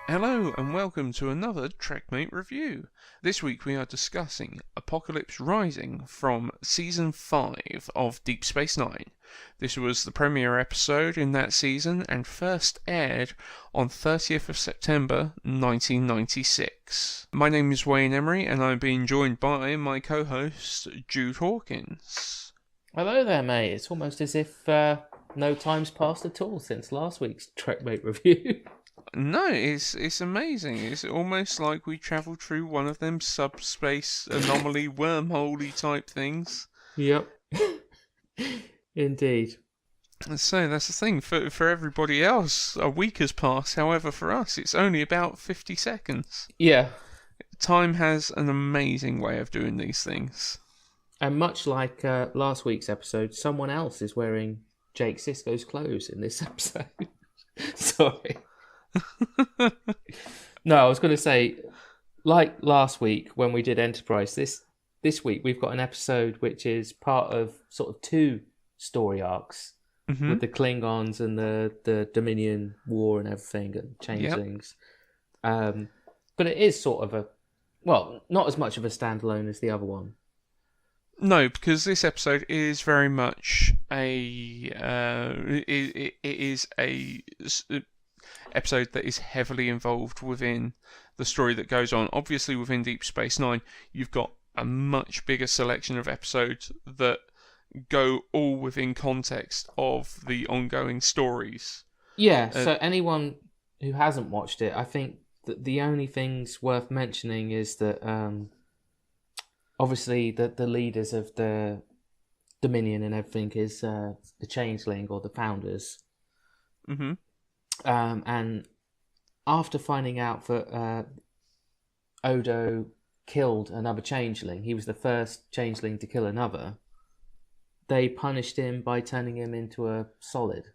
Hello and welcome to another Trekmate review. This week we are discussing Apocalypse Rising from Season 5 of Deep Space Nine. This was the premiere episode in that season and first aired on 30th of September 1996. My name is Wayne Emery and I'm being joined by my co-host Jude Hawkins. Hello there, mate. It's almost as if no time's passed at all since last week's Trekmate review. No, it's amazing. It's almost like we travelled through one of them subspace anomaly wormholey type things. Yep. Indeed. So that's the thing. For everybody else, a week has passed. However, for us, it's only about 50 seconds. Yeah. Time has an amazing way of doing these things. And much like last week's episode, someone else is wearing Jake Sisko's clothes in this episode. Sorry. No, I was going to say, like last week when we did Enterprise, this week we've got an episode which is part of sort of two story arcs with the Klingons and the Dominion War and everything and Changelings. Yep. But it is sort of not as much of a standalone as the other one. No, because this episode is very much it is a episode that is heavily involved within the story that goes on. Obviously, within Deep Space Nine, you've got a much bigger selection of episodes that go all within context of the ongoing stories. Yeah, so anyone who hasn't watched it, I think that the only things worth mentioning is that obviously the leaders of the Dominion and everything is the Changeling or the Founders. Mm-hmm. And after finding out that Odo killed another Changeling, he was the first Changeling to kill another, they punished him by turning him into a solid.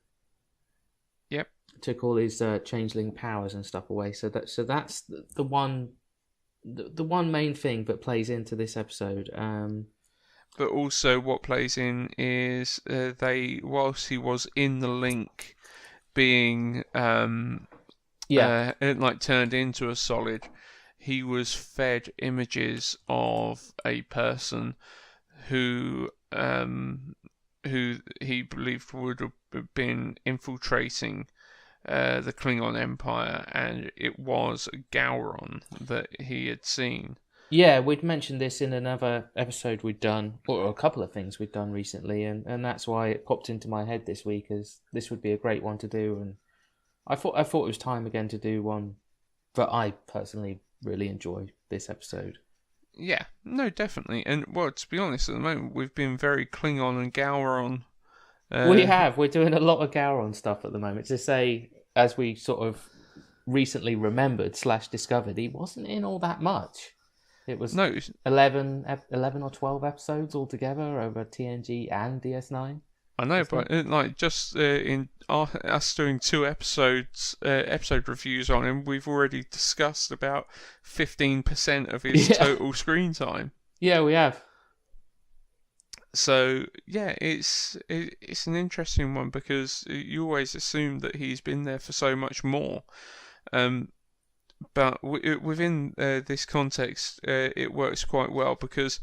Yep. Took all his Changeling powers and stuff away. So that's the one main thing that plays into this episode. But also what plays in is whilst he was in the link being like turned into a solid, he was fed images of a person who he believed would have been infiltrating the Klingon Empire, and it was Gowron that he had seen. Yeah, we'd mentioned this in another episode we'd done, or a couple of things we'd done recently, and that's why it popped into my head this week, as this would be a great one to do, and I thought it was time again to do one that I personally really enjoy, this episode. Yeah, no, definitely. And, well, to be honest, at the moment, we've been very Klingon and Gowron. We have. We're doing a lot of Gowron stuff at the moment. To say, as we sort of recently remembered / discovered, he wasn't in all that much. It was 11 or 12 episodes altogether over TNG and DS9. I know, but just in us doing two episode reviews on him, we've already discussed about 15% of his total screen time. Yeah, we have. So yeah, it's an interesting one because you always assume that he's been there for so much more, but within this context, it works quite well because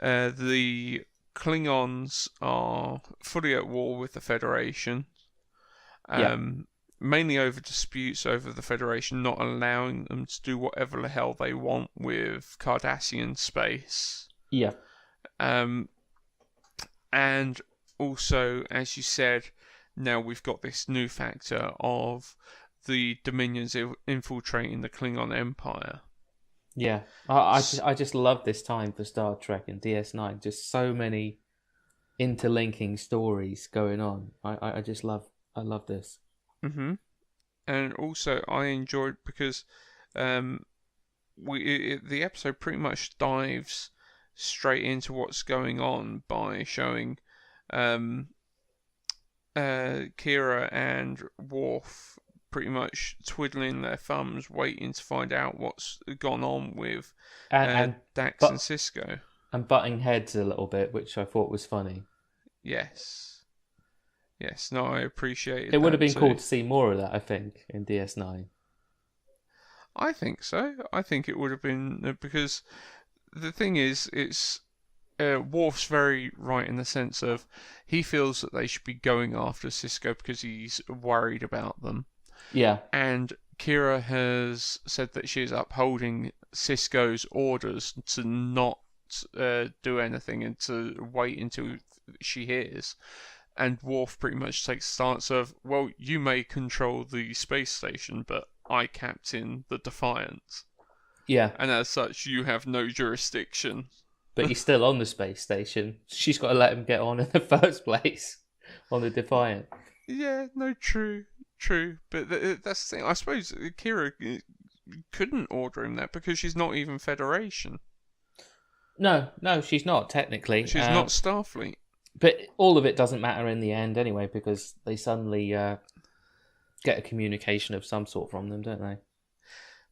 the Klingons are fully at war with the Federation, mainly over disputes over the Federation not allowing them to do whatever the hell they want with Cardassian space. Yeah. And also, as you said, now we've got this new factor of the Dominions infiltrating the Klingon Empire. Yeah, I just love this time for Star Trek and DS9. Just so many interlinking stories going on. I love this. Mm-hmm. And also, I enjoyed because the episode pretty much dives straight into what's going on by showing Kira and Worf pretty much twiddling their thumbs, waiting to find out what's gone on with Dax and Sisko. And butting heads a little bit, which I thought was funny. Yes. Yes, no, I appreciate it. It would have been cool to see more of that, I think, in DS9. I think so. I think it would have been because the thing is, it's Worf's very right in the sense of he feels that they should be going after Sisko because he's worried about them. Yeah. And Kira has said that she is upholding Sisko's orders to not do anything and to wait until she hears. And Worf pretty much takes the stance of, well, you may control the space station, but I captain the Defiance. Yeah. And as such, you have no jurisdiction. But he's still on the space station. She's got to let him get on in the first place on the Defiant. Yeah, no, true. But that's the thing. I suppose Kira couldn't order him that because she's not even Federation. No, she's not, technically. She's not Starfleet. But all of it doesn't matter in the end anyway, because they suddenly get a communication of some sort from them, don't they?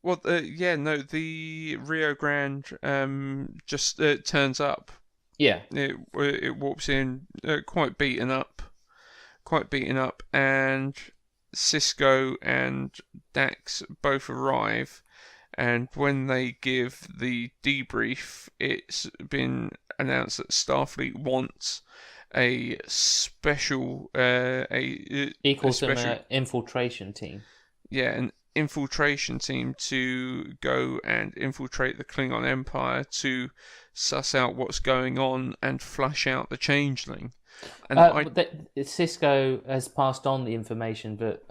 Well, the Rio Grande just turns up. Yeah. It warps in quite beaten up, and Sisko and Dax both arrive. And when they give the debrief, it's been announced that Starfleet wants a special equals an infiltration team. Yeah, an infiltration team to go and infiltrate the Klingon Empire to suss out what's going on and flush out the Changeling. And Sisko has passed on the information that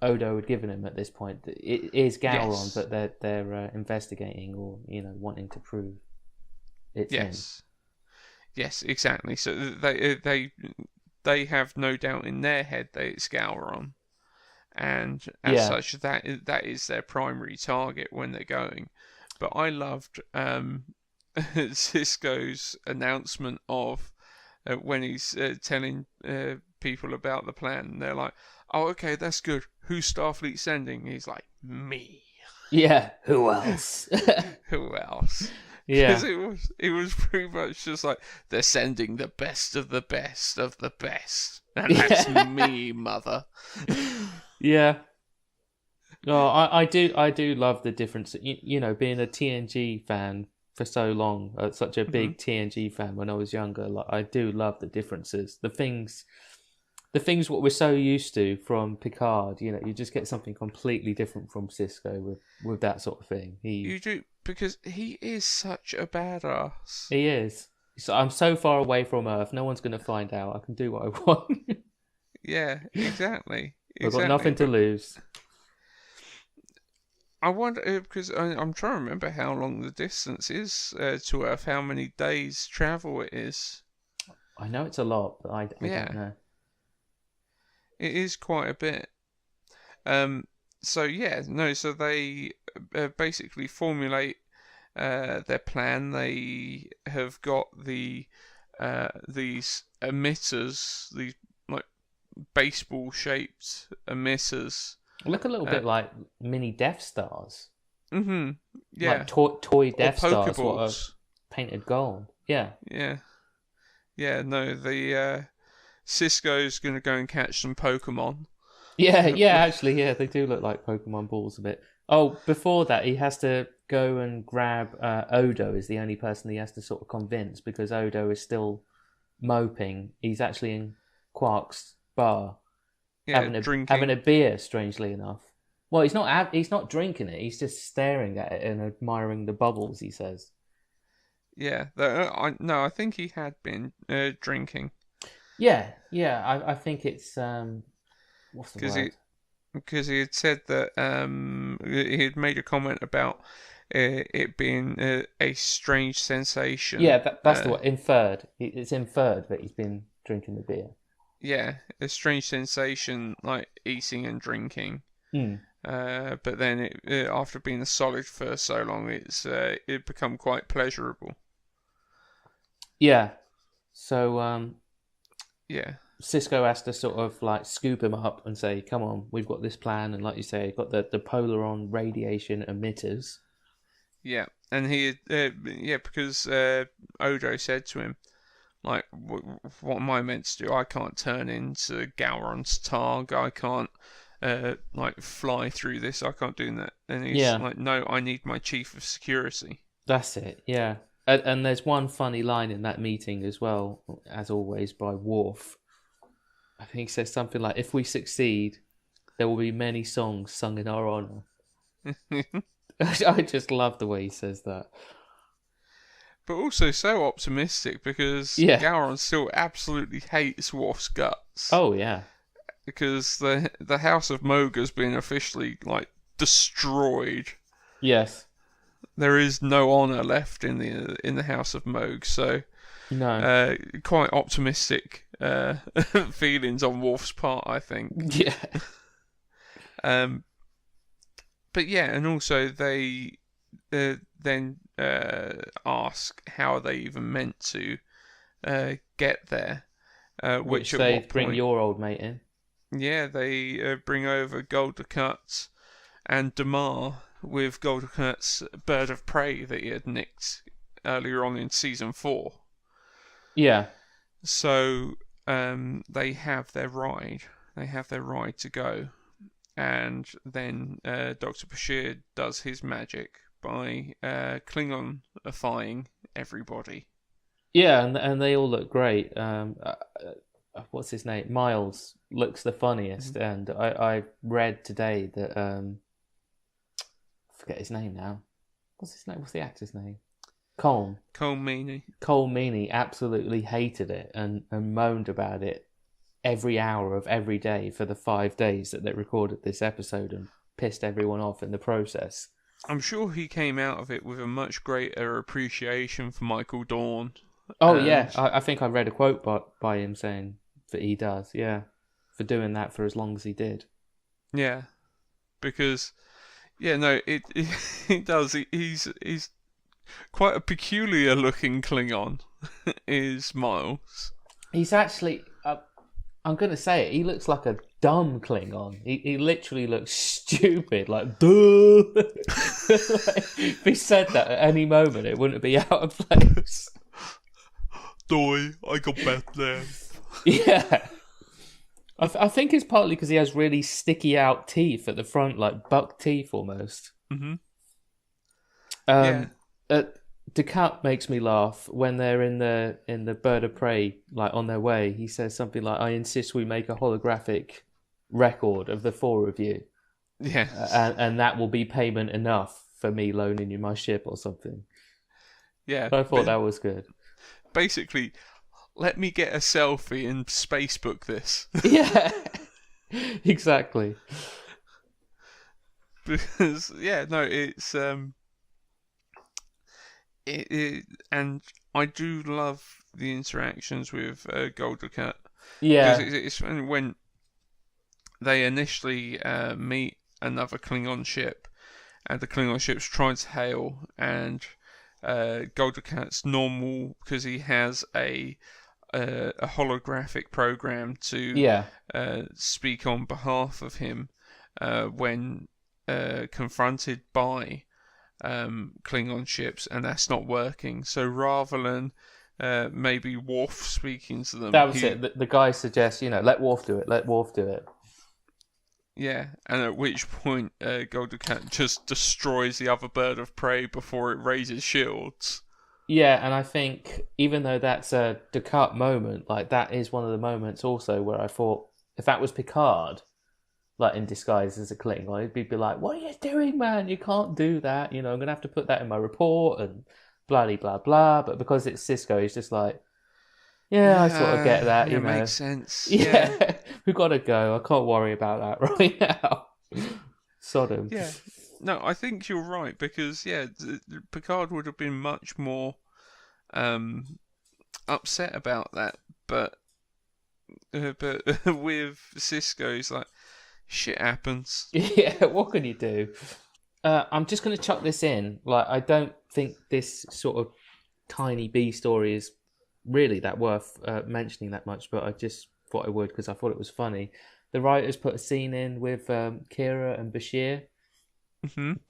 Odo had given him at this point. It is Gowron, yes. But they're investigating or wanting to prove it's him. Yes, exactly. So they have no doubt in their head that it's Gowron, and as such, that is their primary target when they're going. But I loved Sisko's announcement of when he's telling people about the plan. They're like, "Oh, okay, that's good. Who's Starfleet sending?" He's like, "Me." Yeah. Who else? Who else? Yeah. Because it was pretty much just like, they're sending the best of the best of the best. And that's me, mother. Yeah. Oh, I do love the difference. Being a TNG fan for so long, such a big TNG fan when I was younger, I do love the differences. The things what we're so used to from Picard, you just get something completely different from Sisko with that sort of thing. You do, because he is such a badass. He is. So I'm so far away from Earth, no one's going to find out. I can do what I want. Yeah, exactly. I've got nothing to lose. I wonder, because I'm trying to remember how long the distance is to Earth, how many days travel it is. I know it's a lot, but I don't know. It is quite a bit. So they basically formulate their plan. They have got these emitters, these like baseball-shaped emitters. Look a little bit like mini Death Stars. Mm-hmm. Yeah. Like toy Death Stars, what are painted gold. Yeah. Yeah. Yeah. No, the Sisko's going to go and catch some Pokemon. Yeah, actually, they do look like Pokemon balls a bit. Oh, before that, he has to go and grab Odo is the only person he has to sort of convince, because Odo is still moping. He's actually in Quark's bar, having a beer, strangely enough. Well, he's not drinking it, he's just staring at it and admiring the bubbles, he says. Yeah, I think he had been drinking. Yeah, I think it's what's the word? Because he had said that he had made a comment about it being a strange sensation. Yeah, that's the word. Inferred. It's inferred that he's been drinking the beer. Yeah, a strange sensation like eating and drinking. But then after being a solid for so long, it become quite pleasurable. Yeah. So yeah. Sisko has to sort of like scoop him up and say, "Come on, we've got this plan." And like you say, got the Polaron radiation emitters. Yeah, and because Odo said to him, like, "What am I meant to do? I can't turn into Gowron's Targ. I can't like fly through this. I can't do that. And he's Yeah. like, no, I need my chief of security. That's it, yeah. And there's one funny line in that meeting as well, as always, by Worf. I think he says something like, if we succeed, there will be many songs sung in our honour. I just love the way he says that. But also so optimistic because Yeah. Gowron still absolutely hates Worf's guts. Oh, yeah. Because the House of Moga's been officially, like, destroyed. Yes. There is no honour left in the House of Moog, so No. quite optimistic feelings on Worf's part, I think. Yeah. But yeah, and also they then ask how they even meant to get there. Which at they what bring point, your old mate in. yeah, they bring over Goldercut and Damar with Goldercut's bird of prey that he had nicked earlier on in season 4. Yeah. So they have their ride. They have their ride to go. And then Dr. Bashir does his magic by Klingonifying everybody. Yeah, and they all look great. What's his name? Miles looks the funniest, and I read today that I forget his name now. What's his name? What's the actor's name? Cole Meany. Cole Meany absolutely hated it and moaned about it every hour of every day for the 5 days that they recorded this episode and pissed everyone off in the process. I'm sure he came out of it with a much greater appreciation for Michael Dorn. Oh, yeah. I think I read a quote by him saying that he does, yeah, for doing that for as long as he did. Yeah. Because, yeah, no, it does. He's quite a peculiar looking Klingon, is Miles. He's actually... I'm going to say it. He looks like a dumb Klingon. He literally looks stupid, like, duh. If he said that at any moment, it wouldn't be out of place. Doi, I got bad there. Yeah. I think it's partly because he has really sticky out teeth at the front, like buck teeth almost. Mm-hmm. Yeah. Descartes makes me laugh when they're in the bird of prey, like on their way. He says something like, "I insist we make a holographic record of the 4 of you, yeah, and that will be payment enough for me loaning you my ship or something." Yeah, I thought that was good. Basically, let me get a selfie and Spacebook this. Yeah, exactly. Because it's and I do love the interactions with Goldercut. Yeah, because it's when they initially meet another Klingon ship, and the Klingon ship's trying to hail, and Goldercat's normal because he has a holographic program to speak on behalf of him when confronted by Klingon ships, and that's not working. So rather than maybe Worf speaking to them, that was it. The guy suggests, let Worf do it. Let Worf do it. Yeah, and at which point Goldercat just destroys the other bird of prey before it raises shields. Yeah, and I think even though that's a Descartes moment, like that is one of the moments also where I thought if that was Picard, like in disguise as a Klingon, he'd be like, "What are you doing, man? You can't do that. I'm going to have to put that in my report and blah, blah, blah, blah." But because it's Sisko, he's just like, yeah, I sort of get that, It makes sense. Yeah, we've got to go. I can't worry about that right now. Sodom. Yeah. No, I think you're right, because, Picard would have been much more upset about that. But with Sisko, he's like, shit happens. Yeah, what can you do? I'm just going to chuck this in. Like, I don't think this sort of tiny B story is really that worth mentioning that much, but I just thought I would because I thought it was funny. The writers put a scene in with Kira and Bashir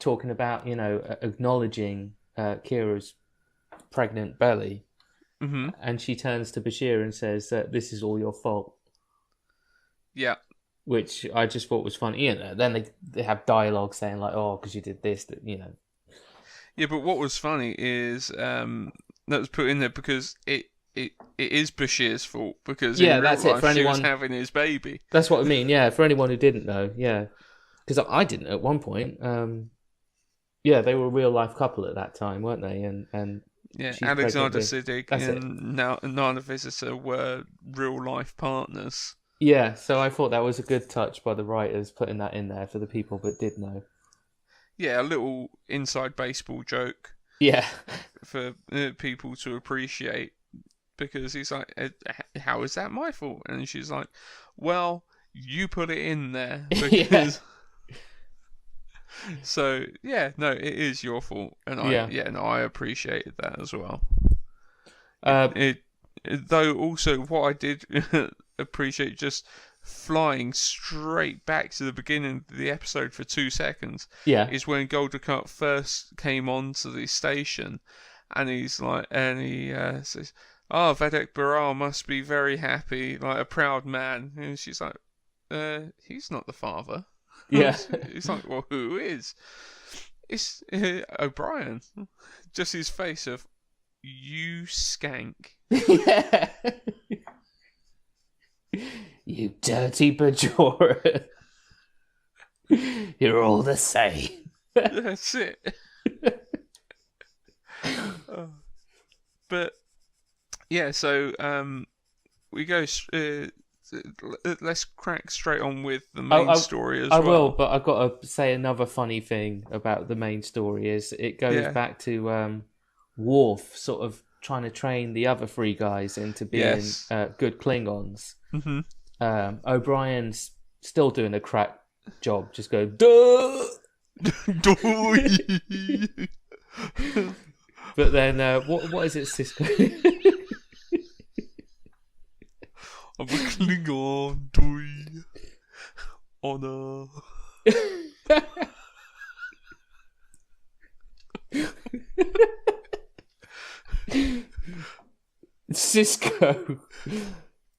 talking about, acknowledging Kira's pregnant belly. And she turns to Bashir and says, "This is all your fault." Yeah. which I just thought was funny. You know, then they have dialogue saying like, "Oh, because you did this," that, you know. Yeah, but what was funny is that was put in there because it is Bashir's fault, because in real that's it. life For anyone, she was having his baby. that's what I mean. Yeah, for anyone who didn't know, yeah, because I didn't at one point. Yeah, they were a real life couple at that time, weren't they? And Yeah, she's Alexander pregnant with- Siddig That's it. and Nana Visitor were real life partners. Yeah, so I thought that was a good touch by the writers putting that in there for the people that did know. Yeah, a little inside baseball joke Yeah, for people to appreciate, because he's like, how is that my fault? And she's like, well, you put it in there. Because... So, yeah, no, it is your fault. And I appreciated that as well. Though also what I did appreciate, just flying straight back to the beginning of the episode for 2 seconds, is when Goldacott first came onto the station, and he's like, and he says, "Oh, Vedek Baral must be very happy, like a proud man." And she's like, "He's not the father." yeah. He's like, "Well, who is?" It's O'Brien. Just his face of, "You skank." Yeah. You dirty Bajor. You're all the same. That's it. But yeah, so we go. Let's crack straight on with the main story as well. I will, but I've got to say another funny thing about the main story is it goes back to Worf sort of trying to train the other 3 guys into being good Klingons. Mm-hmm. O'Brien's still doing a crap job, just going duh. But then what is it, Sisko? I'm a Klingon, doy. Honor. Sisko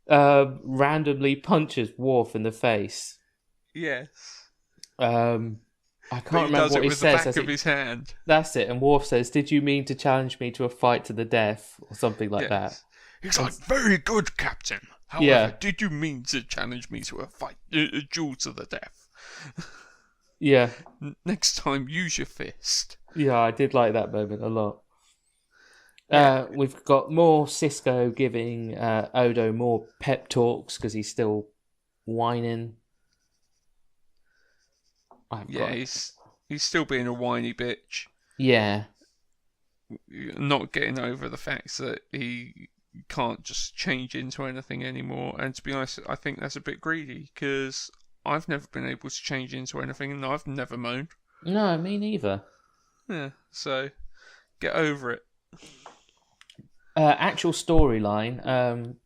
randomly punches Worf in the face. Yes. I can't remember what he says. He does it with the back of his hand. That's it. And Worf says, "Did you mean to challenge me to a fight to the death?" or something like that. He's like, "Very good, Captain. However, did you mean to challenge me to a fight, a duel to the death?" Yeah. Next time, use your fist. Yeah, I did like that moment a lot. We've got more Sisko giving Odo more pep talks because he's still whining. He's still being a whiny bitch. Yeah. Not getting over the fact that he can't just change into anything anymore. And to be honest, I think that's a bit greedy, because I've never been able to change into anything, and I've never moaned. No, me neither. Yeah, so get over it. Actual storyline.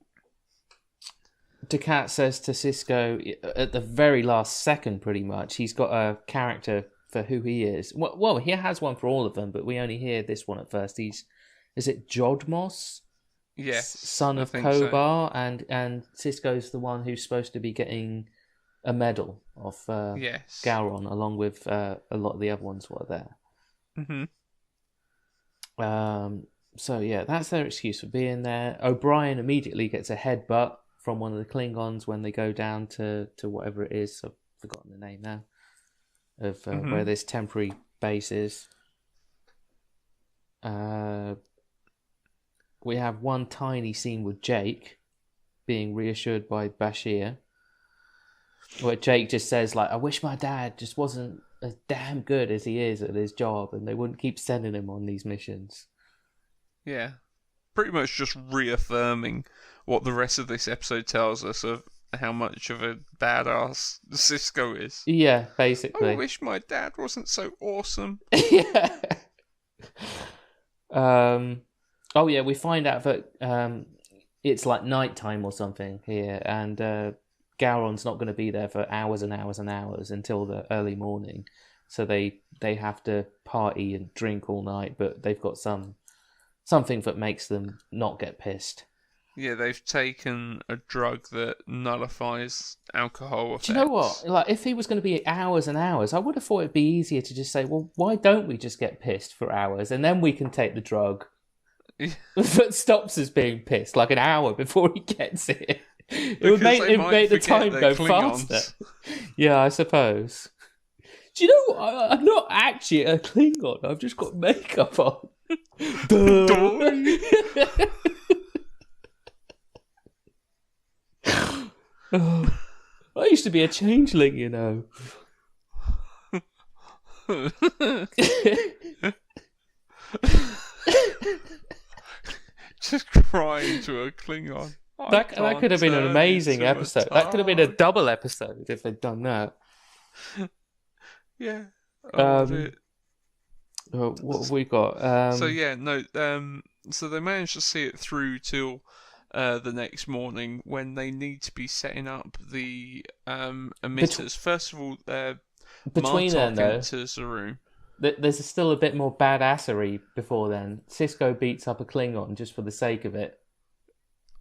Dukat says to Sisko at the very last second, pretty much, he's got a character for who he is. Well, he has one for all of them, but we only hear this one at first. Is it Jodmos? Yes, son of Kobar, so. and Sisko's the one who's supposed to be getting a medal of Gowron, along with a lot of the other ones who are there. Mm-hmm. So yeah, that's their excuse for being there. O'Brien immediately gets a headbutt from one of the Klingons when they go down to whatever it is. I've forgotten the name now of where this temporary base is. We have one tiny scene with Jake being reassured by Bashir, where Jake just says, like, "I wish my dad just wasn't as damn good as he is at his job, and they wouldn't keep sending him on these missions." Yeah. Pretty much just reaffirming what the rest of this episode tells us of how much of a badass Sisko is. Yeah, basically. I wish my dad wasn't so awesome. Yeah. Oh yeah, we find out that it's like nighttime or something here, and Gowron's not going to be there for hours and hours and hours until the early morning. So they have to party and drink all night, but they've got something that makes them not get pissed. Yeah, they've taken a drug that nullifies alcohol effects. Do you know what? Like, if he was going to be hours and hours, I would have thought it'd be easier to just say, well, why don't we just get pissed for hours and then we can take the drug that stops us being pissed like an hour before he gets it. It would make the time go faster. Yeah, I suppose. Do you know what? I'm not actually a Klingon. I've just got makeup on. Oh, I used to be a changeling, you know. Just crying to a Klingon. That could have been an amazing episode. That could have been a double episode if they'd done that. Yeah. What have we got? So they managed to see it through till the next morning when they need to be setting up the emitters. First of all, between then, though, enters the room. There's still a bit more badassery before then. Sisko beats up a Klingon just for the sake of it.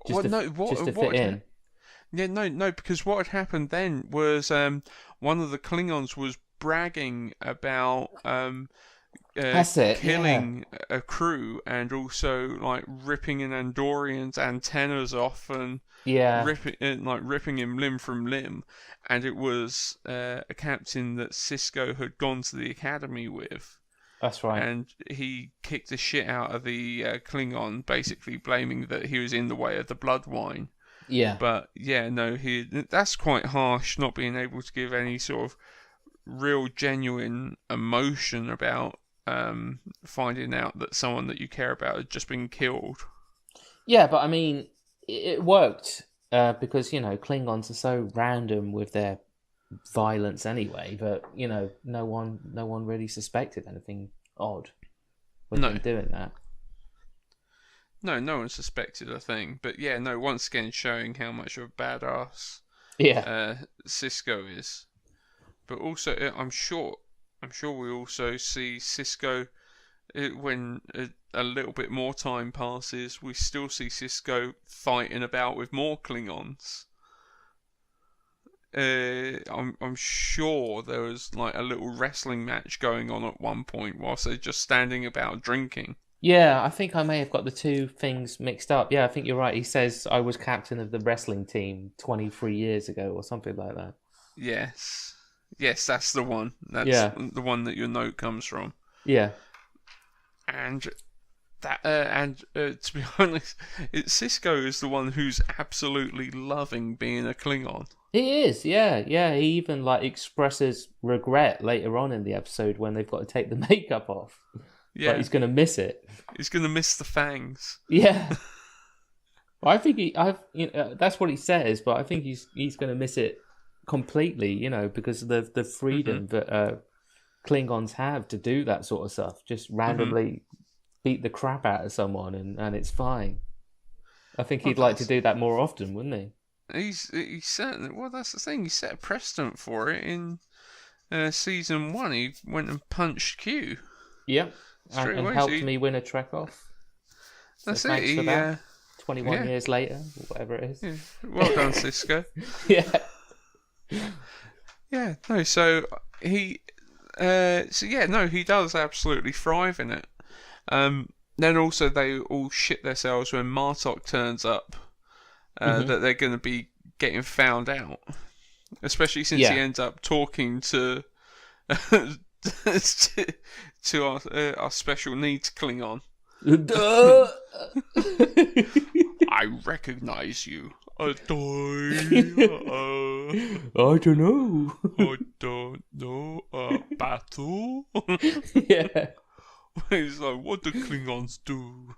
Just to fit in. Yeah, no, because what had happened then was one of the Klingons was bragging about killing a crew and also like ripping an Andorian's antennas off and ripping him limb from limb, and it was a captain that Sisko had gone to the academy with. That's right. And he kicked the shit out of the Klingon, basically blaming that he was in the way of the blood wine. Yeah. But yeah, no, that's quite harsh, not being able to give any sort of real genuine emotion about finding out that someone that you care about had just been killed. Yeah, but I mean, it worked because, you know, Klingons are so random with their violence anyway, but, you know, no one really suspected anything odd with them doing that. No one suspected a thing. But yeah, no, once again showing how much of a badass Sisko is. But also, I'm sure we also see Sisko when a little bit more time passes. We still see Sisko fighting about with more Klingons. I'm sure there was like a little wrestling match going on at one point whilst they're just standing about drinking. Yeah, I think I may have got the two things mixed up. Yeah, I think you're right. He says I was captain of the wrestling team 23 years ago or something like that. Yes, that's the one. That's the one that your note comes from. Yeah. And that, to be honest, Sisko is the one who's absolutely loving being a Klingon. He is, yeah. He even like expresses regret later on in the episode when they've got to take the makeup off. Yeah, like he's gonna miss it. He's gonna miss the fangs. Yeah. I think that's what he says, but I think he's gonna miss it completely. You know, because of the freedom that Klingons have to do that sort of stuff, just randomly beat the crap out of someone and it's fine. I think he'd like to do that more often, wouldn't he? He's certainly. Well, that's the thing. He set a precedent for it in season 1. He went and punched Q. Yep. And helped me win a trek off. That's so thanks it. for that. 21 years later, or whatever it is. Yeah. Well done, Sisko. Yeah. No. So he. He does absolutely thrive in it. Then also they all shit themselves when Martok turns up. That they're going to be getting found out, especially since he ends up talking to to our special needs Klingon. I recognize you. I don't know. I don't know. Battle. Yeah. He's like, what do Klingons do?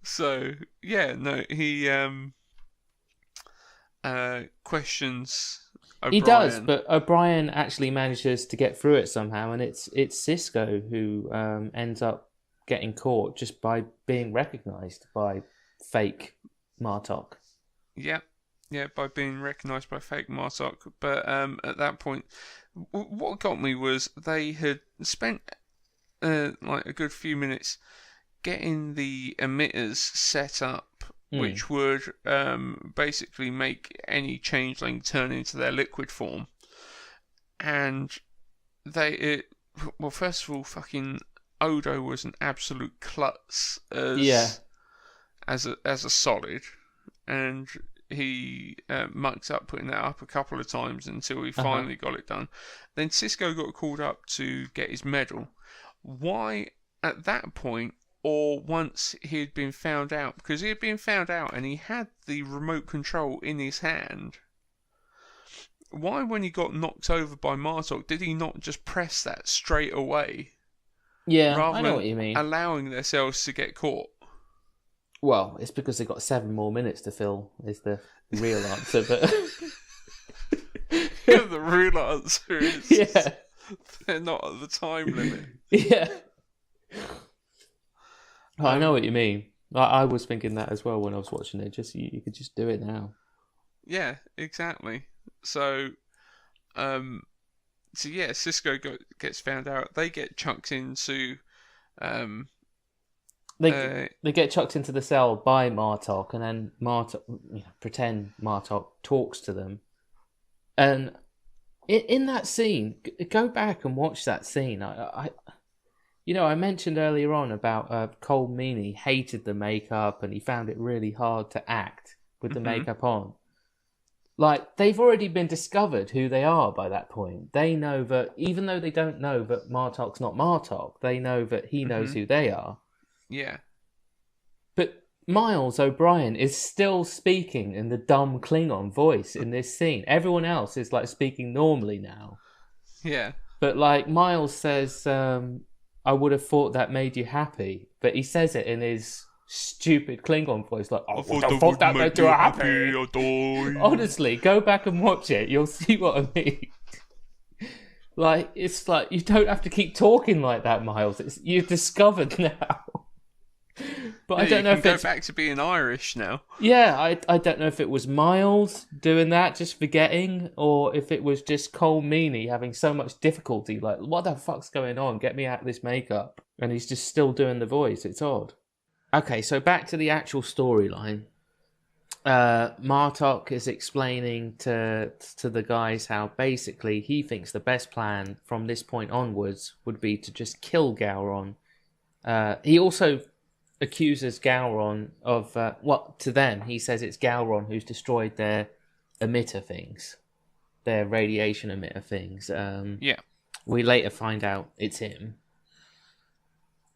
So he questions O'Brien. He does, but O'Brien actually manages to get through it somehow, and it's Sisko who ends up getting caught just by being recognised by fake Martok. Yeah, by being recognised by fake Martok. But at that point, what got me was they had spent like a good few minutes getting the emitters set up, which would basically make any changeling turn into their liquid form. And well, first of all, fucking Odo was an absolute klutz as a solid, and he mucked up putting that up a couple of times until he finally got it done. Then Sisko got called up to get his medal. Why at that point, or once he had been found out? Because he had been found out and he had the remote control in his hand. Why, when he got knocked over by Martok, did he not just press that straight away? Yeah, I know what you mean. Allowing themselves to get caught. Well, it's because they've got 7 more minutes to fill, is the real answer. But the real answer is they're not at the time limit. Yeah. I know what you mean. I was thinking that as well when I was watching it. Just you could just do it now. Yeah, exactly. So Sisko gets found out. They get chucked into. They get chucked into the cell by Martok, and then Martok, pretend Martok talks to them. And in that scene, go back and watch that scene. I mentioned earlier on about Cole Meany hated the makeup and he found it really hard to act with the makeup on. Like, they've already been discovered who they are by that point. They know that, even though they don't know that Martok's not Martok, they know that he knows who they are. Yeah. But Miles O'Brien is still speaking in the dumb Klingon voice in this scene. Everyone else is, like, speaking normally now. Yeah. But, like, Miles says, I would have thought that made you happy. But he says it in his stupid Klingon voice, like, I thought that made you happy. Honestly, go back and watch it. You'll see what I mean. Like, it's like, you don't have to keep talking like that, Miles. You've discovered now. But I don't know if it's... go back to being Irish now. Yeah, I don't know if it was Miles doing that, just forgetting, or if it was just Cole Meany having so much difficulty. Like, what the fuck's going on? Get me out of this makeup. And he's just still doing the voice. It's odd. Okay, so back to the actual storyline. Martok is explaining to the guys how basically he thinks the best plan from this point onwards would be to just kill Gowron. He also accuses Gowron of, to them, he says it's Gowron who's destroyed their emitter things, their radiation emitter things. We later find out it's him.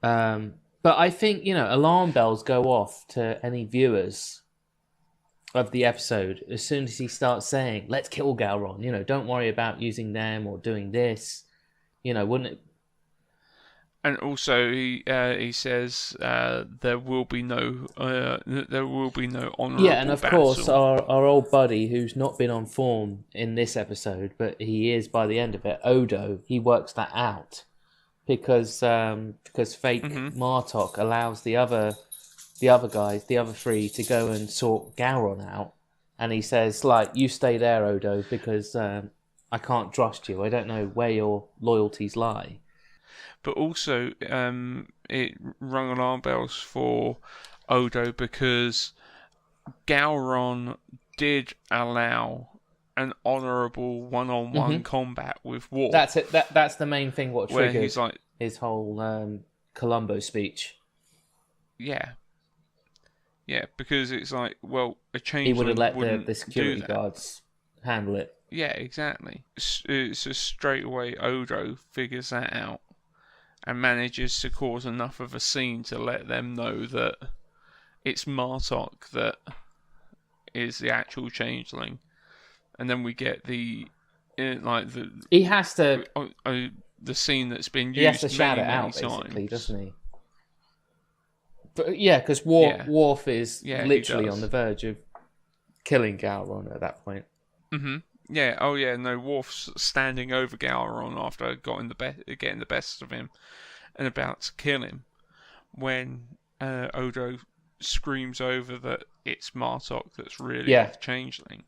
But I think, alarm bells go off to any viewers of the episode as soon as he starts saying, let's kill Gowron. Don't worry about using them or doing this. Wouldn't it? And also, he says there will be no honourable Yeah, and of battle. course, our old buddy, who's not been on form in this episode, but he is by the end of it, Odo, he works that out. Because fake Martok allows the other guys, the other 3, to go and sort Gowron out, and he says, like, you stay there, Odo, because I can't trust you. I don't know where your loyalties lie. But also, it rung alarm bells for Odo because Gowron did allow an honourable one-on-one combat with Worf. That's it. That's the main thing. What triggered he's like, his whole Columbo speech. Yeah, because it's like, well, a changeling he would have let the security guards handle it. Yeah, exactly. It's just straight away Odo figures that out and manages to cause enough of a scene to let them know that it's Martok that is the actual changeling. And then we get he has to the scene that's been used. He has to shout it out, basically, doesn't he? But yeah, because Worf is literally on the verge of killing Gowron at that point. Mm-hmm. Yeah. Oh yeah. No, Worf's standing over Gowron after getting the best of him and about to kill him when Odo screams over that it's Martok that's really the changeling.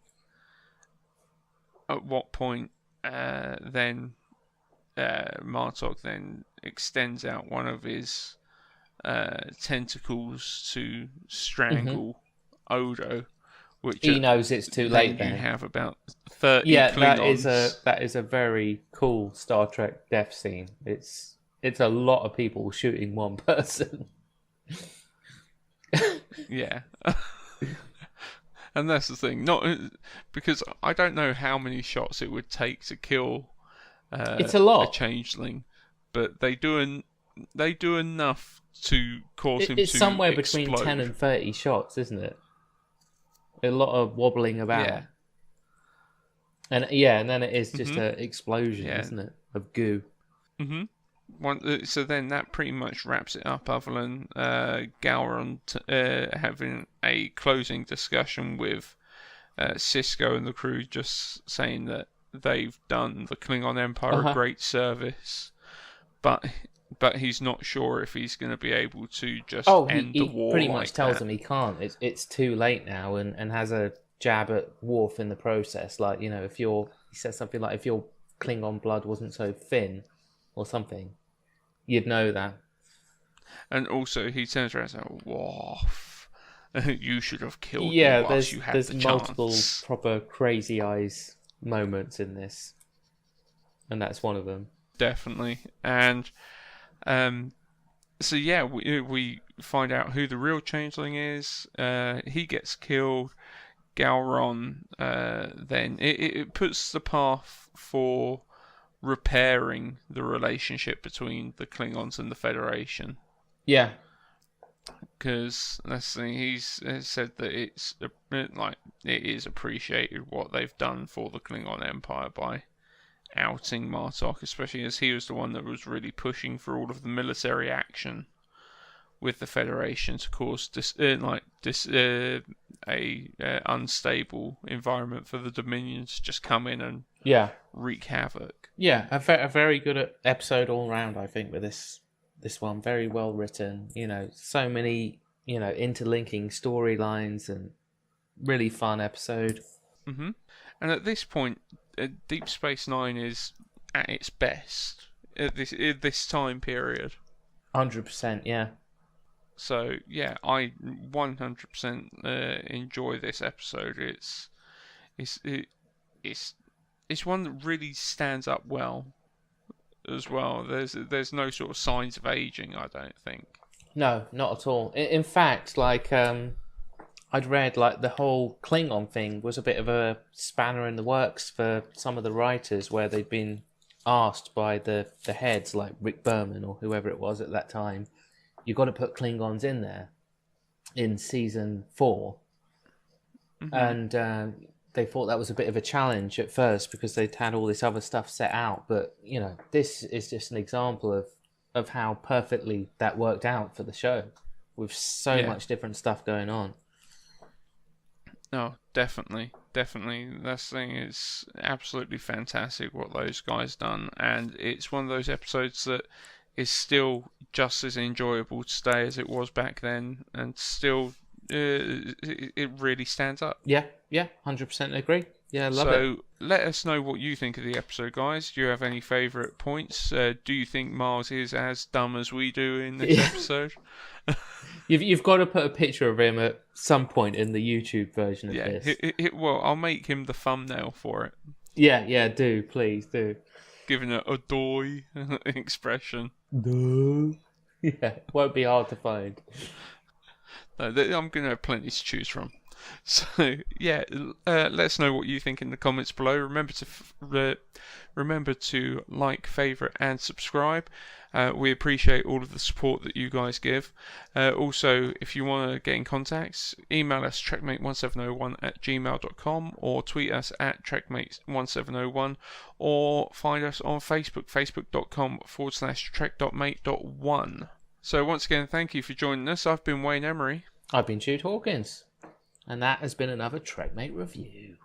At what point then Martok then extends out one of his tentacles to strangle Odo, which he knows it's too late. Then then you have about 30 yeah, Klingons. that is a very cool Star Trek death scene. It's a lot of people shooting one person. Yeah. And that's the thing, not because I don't know how many shots it would take to kill It's a lot. a changeling, but they do enough to cause him It's to somewhere explode. between 10 and 30 shots, isn't it? A lot of wobbling about. Yeah. And then it is just an explosion, isn't it? Of goo. So then that pretty much wraps it up, other than Gowron having a closing discussion with Sisko and the crew, just saying that they've done the Klingon Empire a great service, but he's not sure if he's going to be able to just end the war. He pretty much tells that. them he can't. It's too late now, and has a jab at Worf in the process. Like, he says something like, if your Klingon blood wasn't so thin, or something, you'd know that. And also, he turns around and says, Worf, you should have killed me whilst you had the chance. There's multiple proper crazy eyes moments in this, and that's one of them. Definitely. And so yeah, we find out who the real changeling is. He gets killed. Gowron then it puts the path for repairing the relationship between the Klingons and the Federation. Yeah, because that's the thing. He's said that it is appreciated what they've done for the Klingon Empire by outing Martok, especially as he was the one that was really pushing for all of the military action with the Federation to cause a unstable environment for the Dominions to just come in and wreak havoc. Yeah, a very good episode all round, I think, with this one. Very well written. So many interlinking storylines, and really fun episode. And at this point, Deep Space Nine is at its best at this time period. 100%, yeah. So yeah, I 100% enjoy this episode. It's one that really stands up well as well. There's no sort of signs of aging, I don't think. No, not at all. In fact, I'd read the whole Klingon thing was a bit of a spanner in the works for some of the writers, where they'd been asked by the heads, like Rick Berman or whoever it was at that time, you've got to put Klingons in there in season 4. And they thought that was a bit of a challenge at first, because they'd had all this other stuff set out. But, this is just an example of how perfectly that worked out for the show, with so much different stuff going on. Oh, definitely. That thing is absolutely fantastic what those guys done, and it's one of those episodes that is still just as enjoyable today as it was back then, and still it really stands up. Yeah, 100% agree. Yeah, love it. So let us know what you think of the episode, guys. Do you have any favourite points? Do you think Mars is as dumb as we do in this episode? You've got to put a picture of him at some point in the YouTube version of this. Well, I'll make him the thumbnail for it. Yeah, do, please, do. Giving it a doy expression. Duh. Yeah, won't be hard to find. No, I'm going to have plenty to choose from. So, yeah, let us know what you think in the comments below. Remember to like, favourite and subscribe. We appreciate all of the support that you guys give. Also, if you want to get in contact, email us trekmate1701@gmail.com, or tweet us at trekmate1701, or find us on Facebook, facebook.com/trek.mate.1. So once again, thank you for joining us. I've been Wayne Emery. I've been Jude Hawkins. And that has been another TrekMate review.